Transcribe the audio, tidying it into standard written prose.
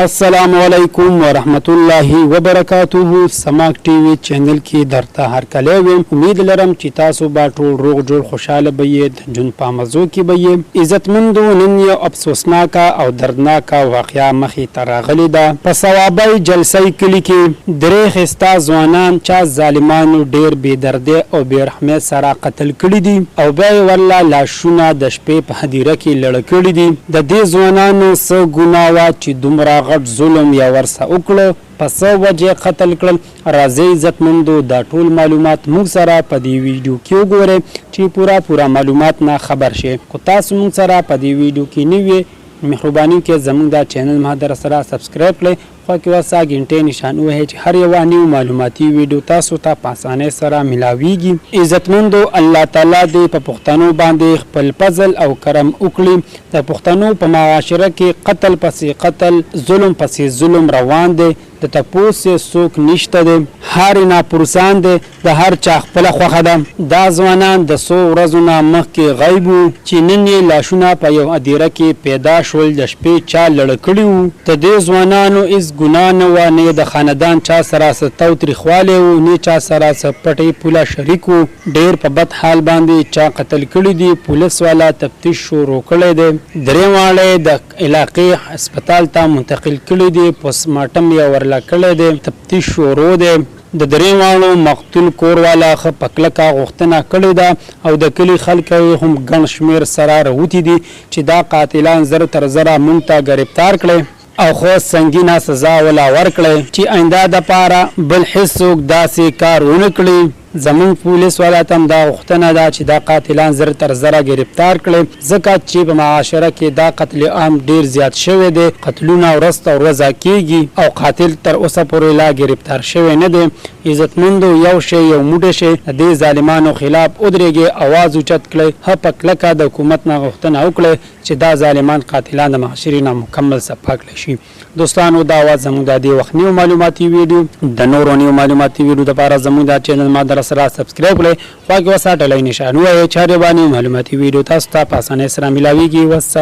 السلام علیکم ورحمت الله وبرکاته. سماک ټي وي چینل کې درته هر کله ویم. امید لرم چې تاسو به ټول روغ جوړ خوشاله بئ، د جون په مزو کې بئ. عزتمندو، نن یو افسوسناکه او دردناکه واقعه مخې ته راغلې ده. په صوابۍ جلسې کلي کې درې ښایسته ځوانان چا ظالمانو ډېر بې دردۍ او بې رحمۍ سره قتل کړي دي او بیا یې ورله لاشونه د شپې په هدیره کې لړه کړي دي. د دې ځوانانو څه ګناه وه چې دومره غټ ظلم یا ورسه وکړو، په څه وجې قتل کړل؟ راځئ عزتمندو دا ټول معلومات موږ سره په دې ویډیو کې وګورئ چې پورا معلومات نه خبر شي. خو تاسو موږ سره په دې ویډیو کې نه وي، مهرباني وکړئ زموږ دا چینل ما در سره سبسکرایب کړئ، خو کې وسه غنټې نشان وهي چې هر یو نیو معلوماتي ویډیو تاسو ته په اسانۍ سره ملاویږي. عزتمندو، الله تعالی دې په پښتنو باندې خپل فضل او کرم وکړي. د پښتنو په معاشره کې قتل پسې قتل، ظلم پسې ظلم روان دی، د تپوس څوک نشته دی، هر ناپرسان دی، د هر چا خپله خوښه ده. دا ځوانان د څو ورځو نه مخکې غیب وو چې نن یې لاشونه په یو هدیره کې پیدا شول، د شپې چا لړه کړي وو. د دې ځوانانو هېڅ ګناه نه وه، نه د خاندان چا سره څه تاوتریخوالی وو، نه چا سره څه پټۍ پوله شریک وو. ډېر په بد حال باندې چا قتل کړي دي. پولیس والا تفتیش شروع کړی دی، درې واړه د علاقې هسپتال ته منتقل کړي دي، پوسټ مارټم یې ورله کړی دی، تفتیش شروع دی. د درې واړو مقتول کور والا ښه په کلکه غوښتنه کړې ده او د کلي خلک هم ګڼ شمېر سره راوتي دي چې دا قاتلان زر تر زره موږ ته ګرفتار کړی او خو سنګینه سزا ولا ورکړی چې آینده دپاره بل هېڅوک داسې کار ونه کړي. زمونږ پولیس والا ته هم دا غوښتنه ده چې دا قاتلان زر تر زره گرفتار کړي، ځکه چې په معاشره کې دا قتل عام ډیر زیات شوی دی. قتلونه ورځ تر ورځه کېږي او قاتل تر اوسه پورې لا گرفتار شوی نه دی. عزتمندو، یو شی یو موټی شی د دې ظالمانو خلاف ودرېږئ، اواز اوچت کړئ، ښه په کلکه د حکومت نه غوښتنه وکړئ چې دا ظالمان قاتلان د معاشرې نه مکمل صفا کړی شي. دوستانو، دا وه زموږ د دې وخت نیو معلوماتي ویډیو. د نورو نیو معلوماتي ویډیو دپاره زموږ دا چینل ما در سره سبسکرایب کړئ، خوا کې وسه ټلی نشان ووهئ چې هر یو باندې معلوماتي ویډیو تاسو ته په اسانۍ سره ملاویږي. والسلام.